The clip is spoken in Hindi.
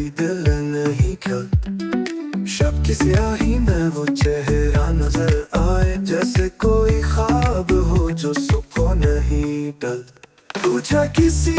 कोई दिल नहीं खल। शब की स्याही में वो चेहरा नजर आए, जैसे कोई ख्वाब हो जो सुबह नहीं टल। पूछा किसी